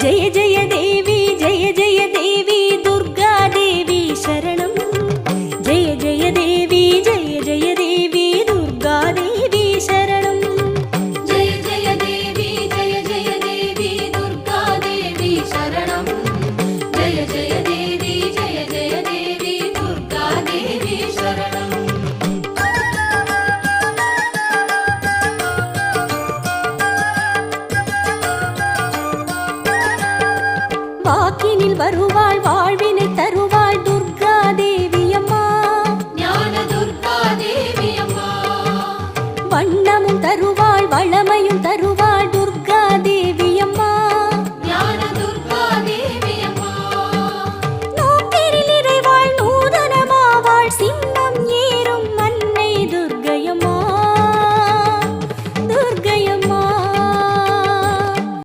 जय जय देवी दुर्गा देवी शरणं जय जय देवी दुर्गा देवी शरणं जय जय देवी दुर्गा देवी शरणं जय जय देवी दुर्गा देवी शरणं வாக்கினில் வருவாள்